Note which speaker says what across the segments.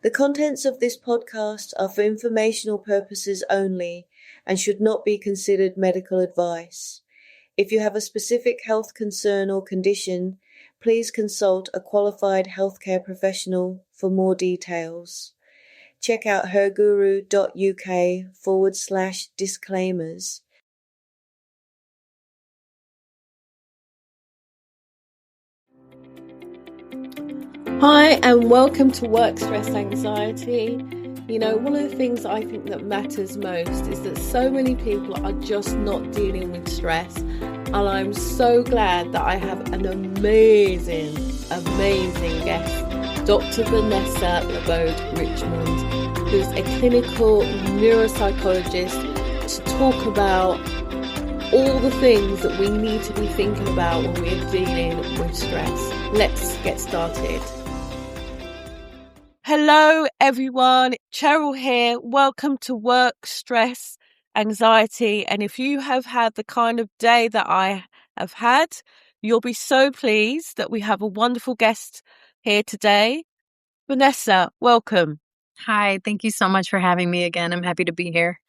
Speaker 1: The contents of this podcast are for informational purposes only and should not be considered medical advice. If you have a specific health concern or condition, please consult a qualified healthcare professional for more details. Check out herguru.uk/disclaimers. Hi, and welcome to Work Stress Anxiety. One of the things I think that matters most is that so many people are just not dealing with stress. And I'm so glad that I have an amazing guest, Dr Vanessa Labode-Richman, who's a clinical neuropsychologist, to talk about all the things that we need to be thinking about when we're dealing with stress. Let's get started. Hello everyone, Cheryl here. Welcome to Work Stress Anxiety. And if you have had the kind of day that I have had, you'll be so pleased that we have a wonderful guest here today. Vanessa, welcome.
Speaker 2: Hi, thank you so much for having me again. I'm happy to be here.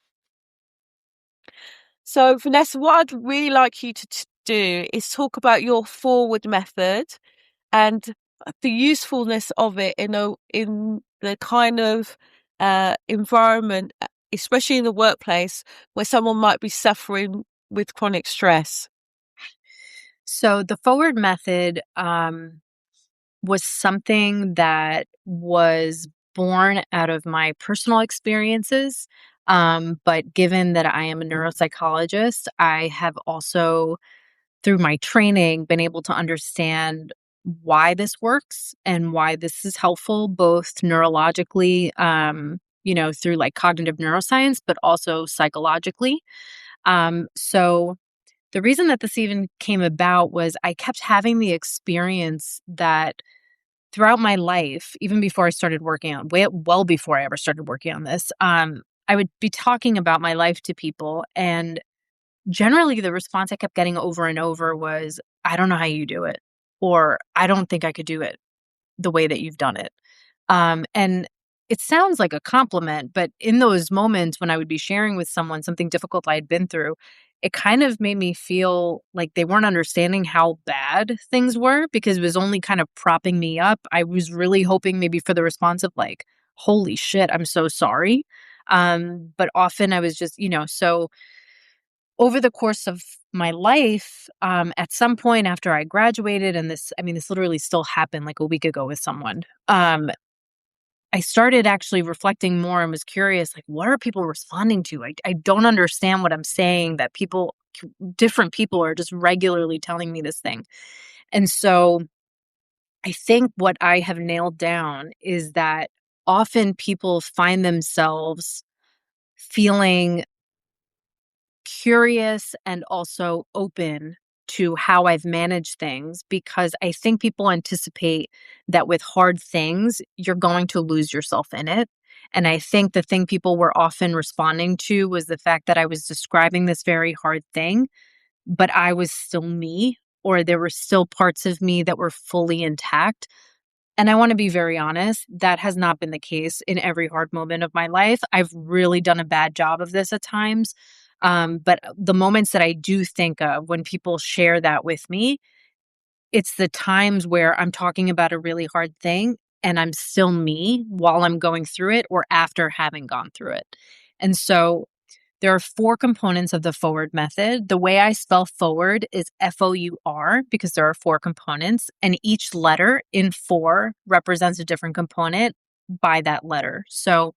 Speaker 1: So Vanessa, what I'd really like you to do is talk about your forward method and the usefulness of it in the kind of environment, especially in the workplace, where someone might be suffering with chronic stress.
Speaker 2: So the forward method was something that was born out of my personal experiences. But given that I am a neuropsychologist, I have also, through my training, been able to understand why this works and why this is helpful, both neurologically, through like cognitive neuroscience, but also psychologically. So the reason that this even came about was I kept having the experience that throughout my life, even before I started working on, well before I ever started working on this, I would be talking about my life to people, and generally the response I kept getting over and over was, I don't know how you do it, or I don't think I could do it the way that you've done it. And it sounds like a compliment, but in those moments when I would be sharing with someone something difficult I had been through, it kind of made me feel like they weren't understanding how bad things were, because it was only kind of propping me up. I was really hoping maybe for the response of like, holy shit, I'm so sorry. But often I was just, so over the course of my life, at some point after I graduated, and this literally still happened like a week ago with someone, I started actually reflecting more and was curious, like, what are people responding to? I don't understand what I'm saying, that different people are just regularly telling me this thing. And so I think what I have nailed down is that often people find themselves feeling curious and also open to how I've managed things, because I think people anticipate that with hard things, you're going to lose yourself in it. And I think the thing people were often responding to was the fact that I was describing this very hard thing, but I was still me, or there were still parts of me that were fully intact. And I want to be very honest, that has not been the case in every hard moment of my life. I've really done a bad job of this at times. But the moments that I do think of when people share that with me, it's the times where I'm talking about a really hard thing and I'm still me while I'm going through it or after having gone through it. And so there are 4 components of the forward method. The way I spell forward is FOUR, because there are 4 components, and each letter in 4 represents a different component by that letter. So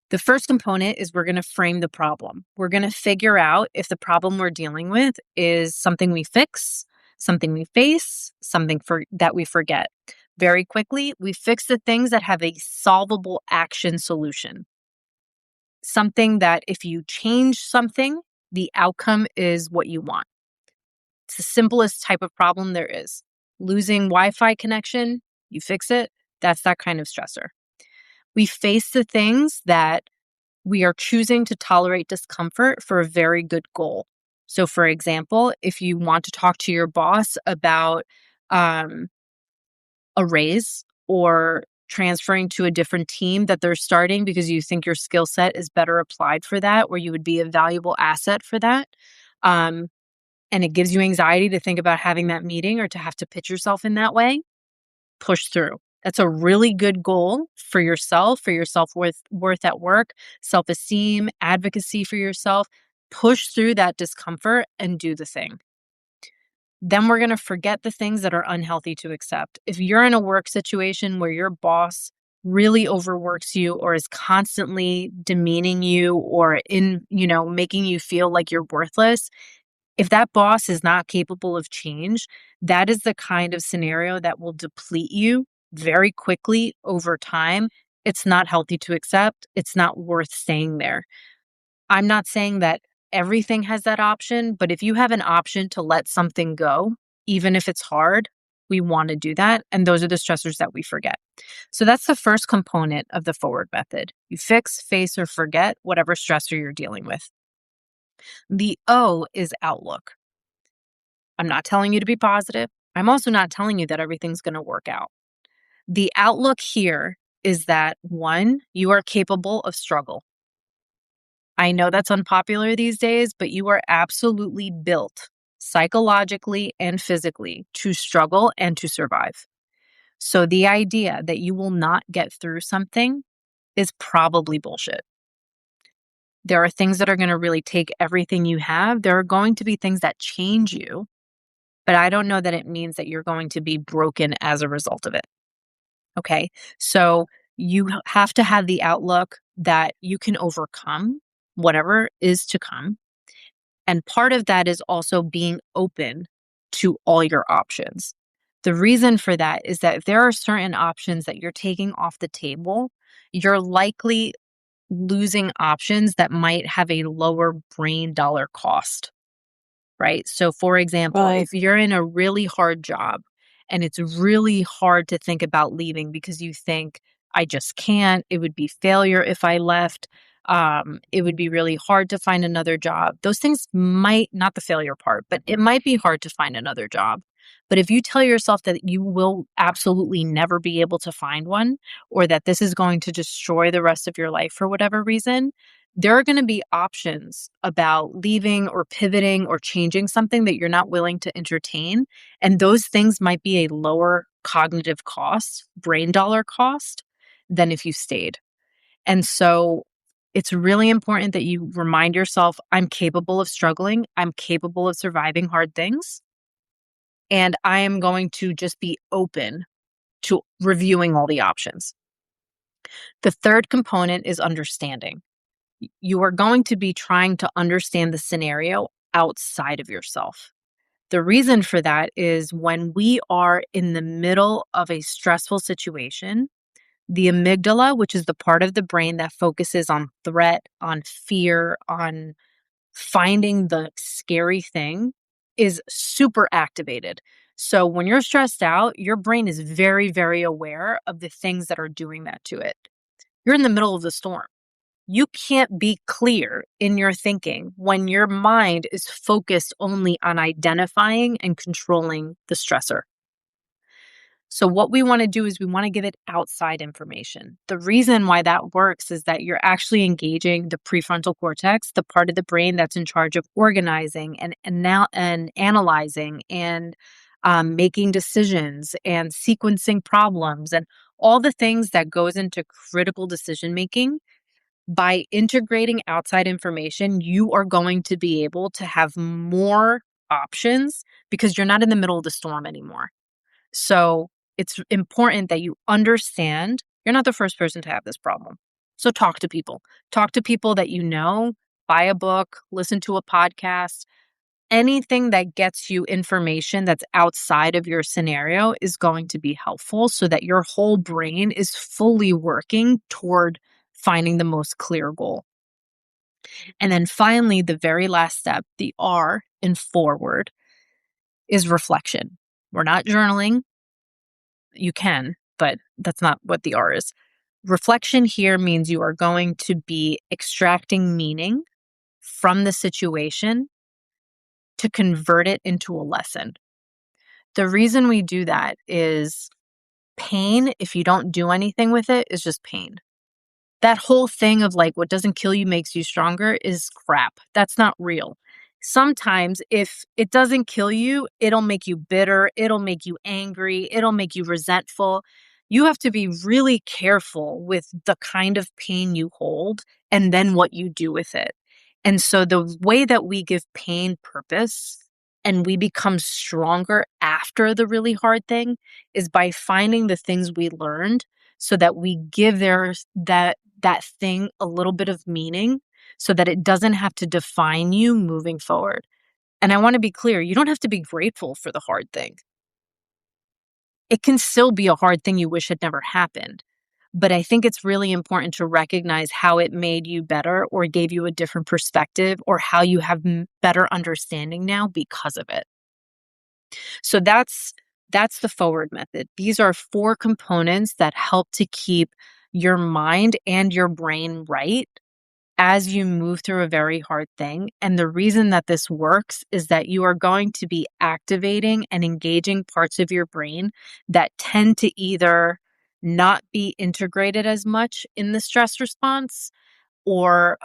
Speaker 2: the first component is we're going to frame the problem. We're going to figure out if the problem we're dealing with is something we fix, something we face, something that we forget. Very quickly, we fix the things that have a solvable action solution. Something that if you change something, the outcome is what you want. It's the simplest type of problem there is. Losing Wi-Fi connection, you fix it. That's that kind of stressor. We face the things that we are choosing to tolerate discomfort for a very good goal. So for example, if you want to talk to your boss about a raise or transferring to a different team that they're starting because you think your skill set is better applied for that, or you would be a valuable asset for that. And it gives you anxiety to think about having that meeting or to have to pitch yourself in that way, push through. That's a really good goal for your self-worth at work, self-esteem, advocacy for yourself. Push through that discomfort and do the thing. Then we're going to forget the things that are unhealthy to accept. If you're in a work situation where your boss really overworks you or is constantly demeaning you or making you feel like you're worthless, if that boss is not capable of change, that is the kind of scenario that will deplete you very quickly over time. It's not healthy to accept. It's not worth staying there. I'm not saying that everything has that option, but if you have an option to let something go, even if it's hard, we want to do that. And those are the stressors that we forget. So that's the first component of the forward method. You fix, face, or forget whatever stressor you're dealing with. The O is outlook. I'm not telling you to be positive. I'm also not telling you that everything's going to work out. The outlook here is that, one, you are capable of struggle. I know that's unpopular these days, but you are absolutely built psychologically and physically to struggle and to survive. So the idea that you will not get through something is probably bullshit. There are things that are going to really take everything you have. There are going to be things that change you, but I don't know that it means that you're going to be broken as a result of it. Okay. So you have to have the outlook that you can overcome whatever is to come. And part of that is also being open to all your options. The reason for that is that if there are certain options that you're taking off the table, you're likely losing options that might have a lower brain dollar cost, right? So, for example,
Speaker 1: Right.
Speaker 2: if you're in a really hard job and it's really hard to think about leaving because you think, I just can't, it would be failure if I left, it would be really hard to find another job. Those things might, not the failure part, but it might be hard to find another job. But if you tell yourself that you will absolutely never be able to find one, or that this is going to destroy the rest of your life for whatever reason, there are going to be options about leaving or pivoting or changing something that you're not willing to entertain. And those things might be a lower cognitive cost, brain dollar cost, than if you stayed. And so it's really important that you remind yourself, I'm capable of struggling. I'm capable of surviving hard things. And I am going to just be open to reviewing all the options. The third component is understanding. You are going to be trying to understand the scenario outside of yourself. The reason for that is when we are in the middle of a stressful situation, the amygdala, which is the part of the brain that focuses on threat, on fear, on finding the scary thing, is super activated. So when you're stressed out, your brain is very, very aware of the things that are doing that to it. You're in the middle of the storm. You can't be clear in your thinking when your mind is focused only on identifying and controlling the stressor. So what we want to do is we want to give it outside information. The reason why that works is that you're actually engaging the prefrontal cortex, the part of the brain that's in charge of organizing and analyzing and making decisions and sequencing problems and all the things that goes into critical decision making. By integrating outside information, you are going to be able to have more options because you're not in the middle of the storm anymore. So it's important that you understand you're not the first person to have this problem. So talk to people. Talk to people that you know, buy a book, listen to a podcast. Anything that gets you information that's outside of your scenario is going to be helpful so that your whole brain is fully working toward finding the most clear goal. And then finally, the very last step, the R in forward, is reflection. We're not journaling. You can, but that's not what the R is. Reflection here means you are going to be extracting meaning from the situation to convert it into a lesson. The reason we do that is pain, if you don't do anything with it, is just pain. That whole thing of like what doesn't kill you makes you stronger is crap. That's not real. Sometimes if it doesn't kill you, it'll make you bitter, it'll make you angry, it'll make you resentful. You have to be really careful with the kind of pain you hold and then what you do with it. And so the way that we give pain purpose and we become stronger after the really hard thing is by finding the things we learned so that we give that thing a little bit of meaning so that it doesn't have to define you moving forward. And I want to be clear, you don't have to be grateful for the hard thing. It can still be a hard thing you wish had never happened. But I think it's really important to recognize how it made you better or gave you a different perspective or how you have better understanding now because of it. So that's the forward method. These are 4 components that help to keep your mind and your brain right as you move through a very hard thing. And the reason that this works is that you are going to be activating and engaging parts of your brain that tend to either not be integrated as much in the stress response or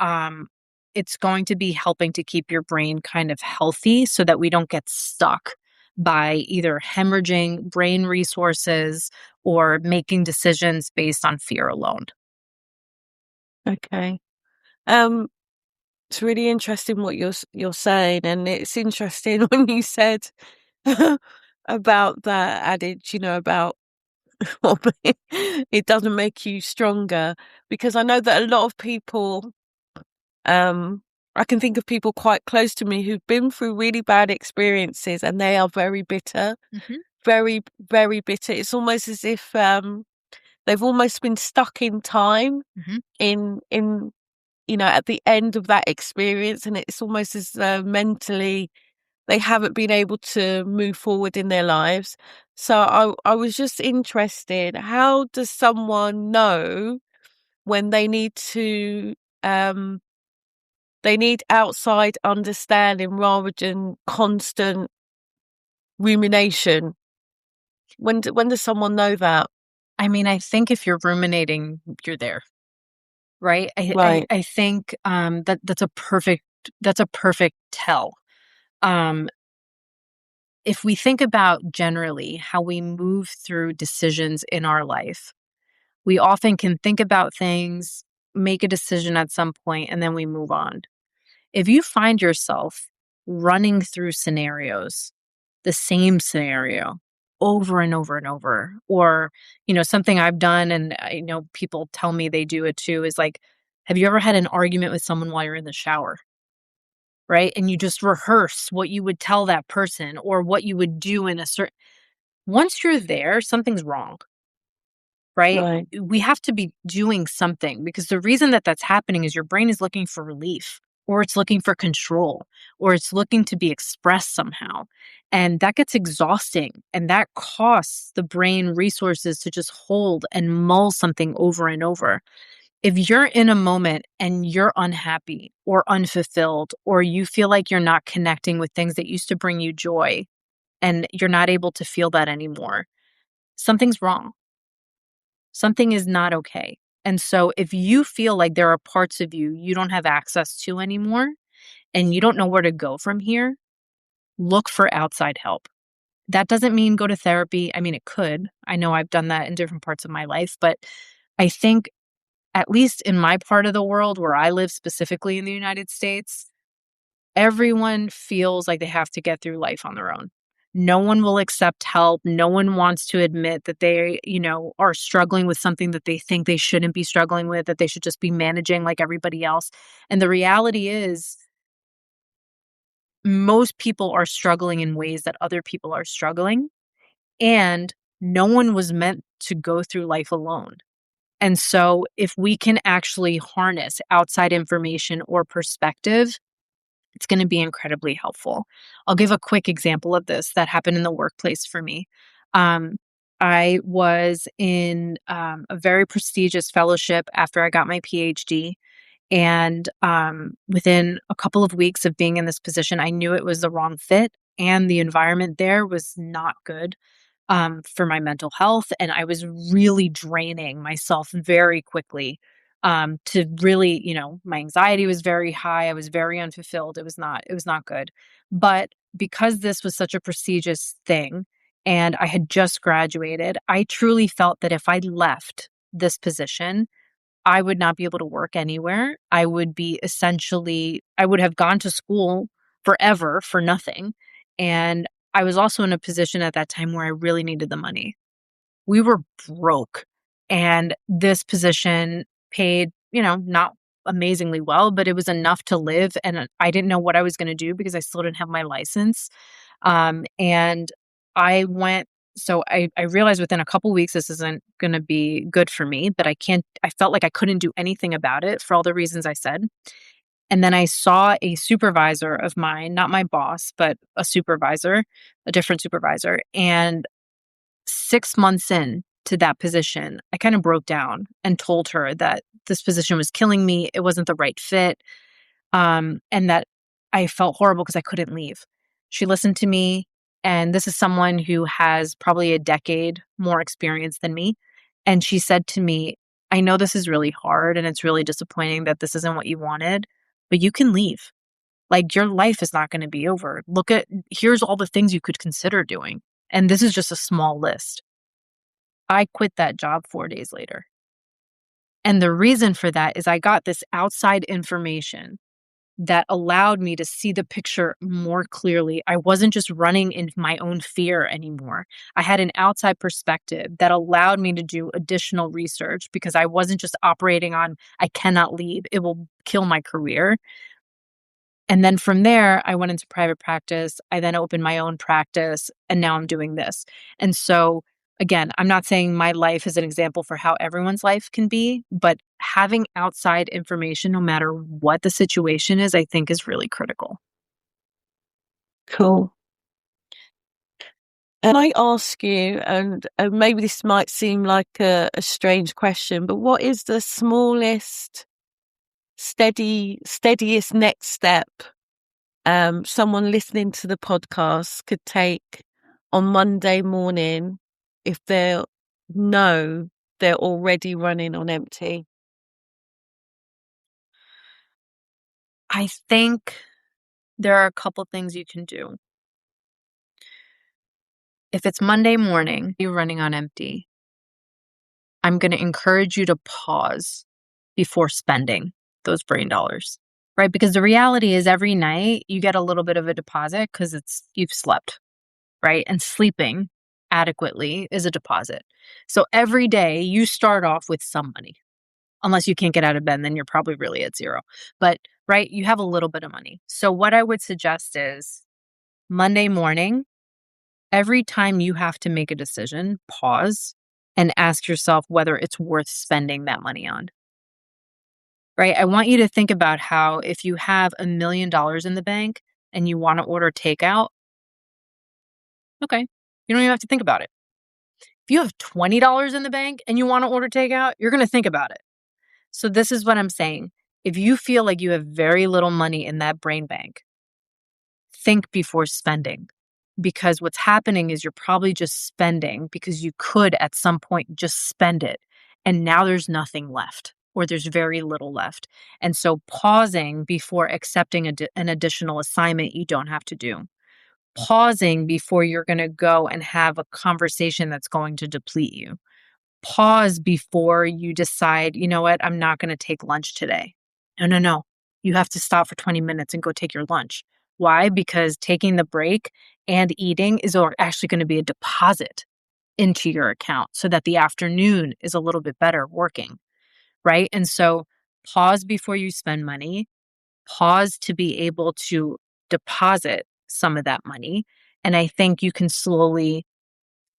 Speaker 2: it's going to be helping to keep your brain kind of healthy so that we don't get stuck by either hemorrhaging brain resources or making decisions based on fear alone.
Speaker 1: Okay. It's really interesting what you're saying, and it's interesting when you said about that adage, about it doesn't make you stronger, because I know that a lot of people, I can think of people quite close to me who've been through really bad experiences and they are very bitter, very, very bitter. It's almost as if they've almost been stuck in time in at the end of that experience, and it's almost as mentally they haven't been able to move forward in their lives. So I was just interested, how does someone know when they need outside understanding rather than constant rumination? When does someone know that?
Speaker 2: I mean, I think if you're ruminating, you're there, right?
Speaker 1: Right.
Speaker 2: I think that's a perfect tell. Um, if we think about generally how we move through decisions in our life, we often can think about things, make a decision at some point, and then we move on. If you find yourself running through scenarios, the same scenario over and over and over, or, something I've done and I know people tell me they do it too is like, have you ever had an argument with someone while you're in the shower? Right? And you just rehearse what you would tell that person or what you would do in a certain once you're there, something's wrong, right?
Speaker 1: Right.
Speaker 2: We have to be doing something because the reason that that's happening is your brain is looking for relief or it's looking for control or it's looking to be expressed somehow. And that gets exhausting and that costs the brain resources to just hold and mull something over and over. If you're in a moment and you're unhappy or unfulfilled, or you feel like you're not connecting with things that used to bring you joy and you're not able to feel that anymore, something's wrong. Something is not okay. And so if you feel like there are parts of you you don't have access to anymore and you don't know where to go from here, look for outside help. That doesn't mean go to therapy. I mean, it could. I know I've done that in different parts of my life, but I think at least in my part of the world where I live, specifically in the United States, everyone feels like they have to get through life on their own. No one will accept help. No one wants to admit that they, are struggling with something that they think they shouldn't be struggling with, that they should just be managing like everybody else. And the reality is, most people are struggling in ways that other people are struggling. And no one was meant to go through life alone. And so, if we can actually harness outside information or perspective, it's going to be incredibly helpful. I'll give a quick example of this that happened in the workplace for me. Um, I was in a very prestigious fellowship after I got my PhD. And within a couple of weeks of being in this position, I knew it was the wrong fit and the environment there was not good. for my mental health. And I was really draining myself very quickly. To really, my anxiety was very high. I was very unfulfilled. It was not good. But because this was such a prestigious thing and I had just graduated, I truly felt that if I left this position, I would not be able to work anywhere. I would have gone to school forever for nothing. And I was also in a position at that time where I really needed the money. We were broke. And this position paid, not amazingly well, but it was enough to live. And I didn't know what I was going to do because I still didn't have my license. And I went, so I realized within a couple weeks this isn't going to be good for me, but I felt like I couldn't do anything about it for all the reasons I said. And then I saw a supervisor of mine, not my boss, but a supervisor, a different supervisor. And 6 months in to that position, I kind of broke down and told her that this position was killing me. It wasn't the right fit. And that I felt horrible because I couldn't leave. She listened to me. And this is someone who has probably a decade more experience than me. And she said to me, I know this is really hard and it's really disappointing that this isn't what you wanted, but you can leave. Like your life is not going to be over. Here's all the things you could consider doing. And this is just a small list. I quit that job 4 days later. And the reason for that is I got this outside information that allowed me to see the picture more clearly. I wasn't just running in my own fear anymore. I had an outside perspective that allowed me to do additional research because I wasn't just operating on, I cannot leave, it will kill my career. And then from there, I went into private practice. I then opened my own practice, and now I'm doing this. And so, again, I'm not saying my life is an example for how everyone's life can be, but having outside information, no matter what the situation is, I think is really critical.
Speaker 1: Cool. And I ask you, and maybe this might seem like a strange question, but what is the smallest, steadiest next step someone listening to the podcast could take on Monday morning if they're already running on empty?
Speaker 2: I think there are a couple things you can do. If it's Monday morning, you're running on empty, I'm going to encourage you to pause before spending those brain dollars, right? Because the reality is every night you get a little bit of a deposit because you've slept, right? And sleeping adequately is a deposit. So every day you start off with some money. Unless you can't get out of bed, then you're probably really at zero. But, right, you have a little bit of money. So what I would suggest is Monday morning, every time you have to make a decision, pause and ask yourself whether it's worth spending that money on. Right? I want you to think about how if you have $1 million in the bank and you want to order takeout, okay, you don't even have to think about it. If you have $20 in the bank and you want to order takeout, you're going to think about it. So this is what I'm saying. If you feel like you have very little money in that brain bank, think before spending. Because what's happening is you're probably just spending because you could at some point just spend it. And now there's nothing left or there's very little left. And so pausing before accepting an additional assignment you don't have to do. Pausing before you're going to go and have a conversation that's going to deplete you. Pause before you decide, you know what, I'm not going to take lunch today. No. You have to stop for 20 minutes and go take your lunch. Why? Because taking the break and eating is actually going to be a deposit into your account so that the afternoon is a little bit better working, right? And so pause before you spend money, pause to be able to deposit some of that money. And I think you can slowly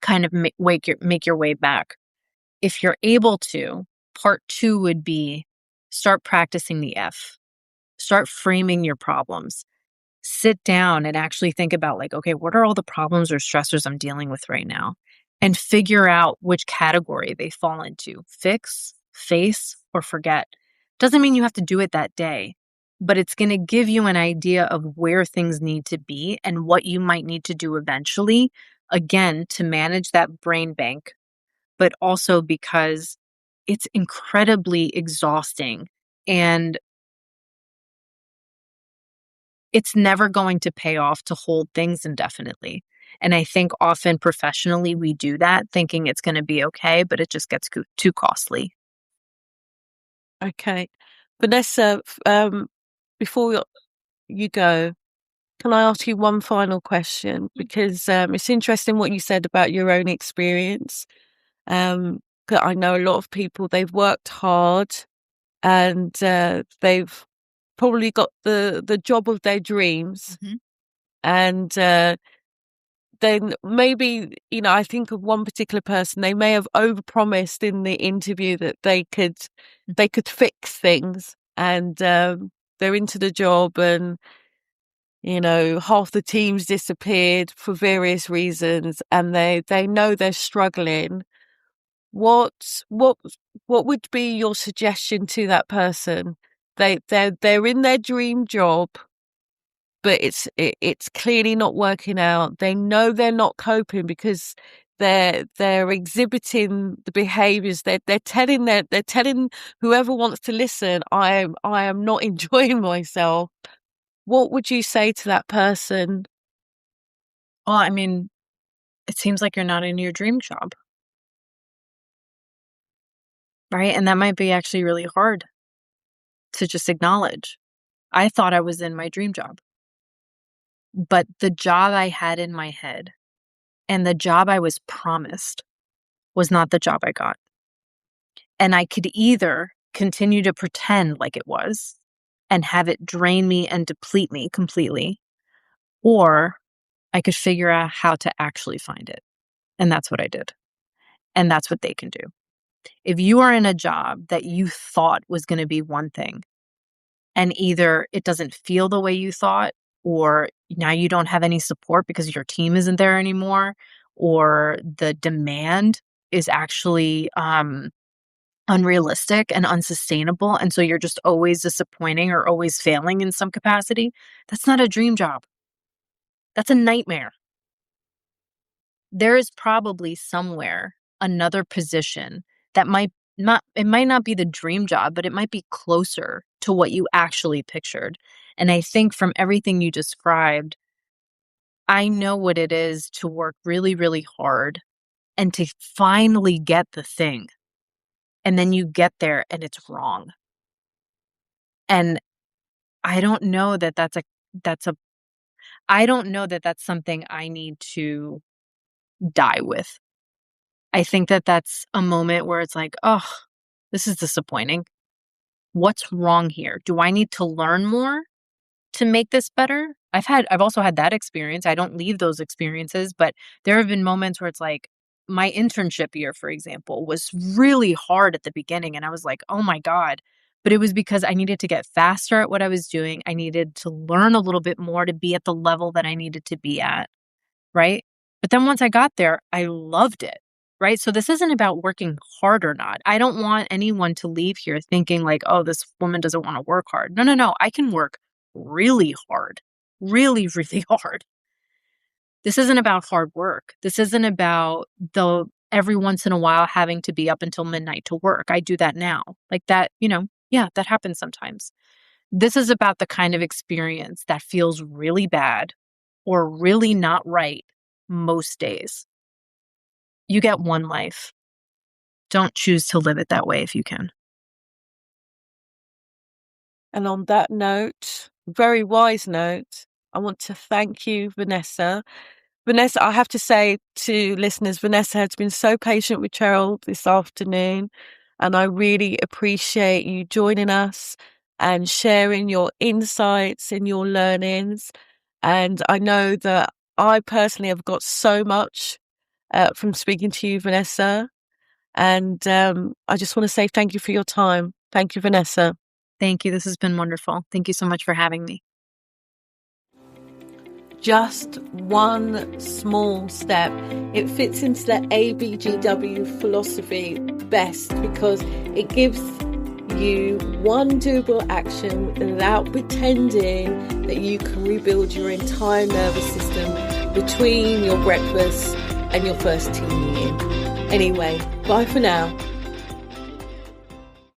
Speaker 2: kind of make your way back. If you're able to, part 2 would be start practicing the F. Start framing your problems. Sit down and actually think about like, okay, what are all the problems or stressors I'm dealing with right now? And figure out which category they fall into. Fix, face, or forget. Doesn't mean you have to do it that day, but it's going to give you an idea of where things need to be and what you might need to do eventually again, to manage that brain bank, but also because it's incredibly exhausting and it's never going to pay off to hold things indefinitely. And I think often professionally we do that thinking it's going to be okay, but it just gets too costly.
Speaker 1: Okay. Vanessa, before you go, can I ask you one final question? Because it's interesting what you said about your own experience. 'Cause I know a lot of people, they've worked hard and they've probably got the job of their dreams.
Speaker 2: Mm-hmm.
Speaker 1: And then maybe, I think of one particular person, they may have overpromised in the interview that they could fix things, and they're into the job, and half the team's disappeared for various reasons, and they know they're struggling. What what what would be your suggestion to that person? They're in their dream job, but it's clearly not working out. They know they're not coping because they're exhibiting the behaviors. They're telling whoever wants to listen, I am not enjoying myself. What would you say to that person?
Speaker 2: Well, I mean, it seems like you're not in your dream job, right? And that might be actually really hard to just acknowledge. I thought I was in my dream job, but the job I had in my head and the job I was promised was not the job I got. And I could either continue to pretend like it was and have it drain me and deplete me completely, or I could figure out how to actually find it. And that's what I did. And that's what they can do. If you are in a job that you thought was going to be one thing, and either it doesn't feel the way you thought, or now you don't have any support because your team isn't there anymore, or the demand is actually unrealistic and unsustainable, and so you're just always disappointing or always failing in some capacity, that's not a dream job. That's a nightmare. There is probably somewhere another position that might not be the dream job, but it might be closer to what you actually pictured. And I think from everything you described, I know what it is to work really, really hard and to finally get the thing. And then you get there and it's wrong. And I don't know that I don't know that that's something I need to die with. I think that that's a moment where it's like, oh, this is disappointing. What's wrong here? Do I need to learn more to make this better? I've also had that experience. I don't leave those experiences, but there have been moments where it's like my internship year, for example, was really hard at the beginning. And I was like, oh my God. But it was because I needed to get faster at what I was doing. I needed to learn a little bit more to be at the level that I needed to be at. Right. But then once I got there, I loved it. Right. So this isn't about working hard or not. I don't want anyone to leave here thinking like, oh, this woman doesn't want to work hard. No, no, no. I can work really hard, really, really hard. This isn't about hard work. This isn't about the every once in a while having to be up until midnight to work. I do that now. Like that, yeah, that happens sometimes. This is about the kind of experience that feels really bad or really not right most days. You get one life. Don't choose to live it that way if you can.
Speaker 1: And on that note, very wise note, I want to thank you, Vanessa. Vanessa, I have to say to listeners, Vanessa has been so patient with Cheryl this afternoon, and I really appreciate you joining us and sharing your insights and your learnings. And I know that I personally have got so much from speaking to you, Vanessa. And I just want to say thank you for your time. Thank you, Vanessa.
Speaker 2: Thank you. This has been wonderful. Thank you so much for having me.
Speaker 1: Just one small step. It fits into the ABGW philosophy best because it gives you one doable action without pretending that you can rebuild your entire nervous system between your breakfast and your first tea meeting. Anyway, bye for now.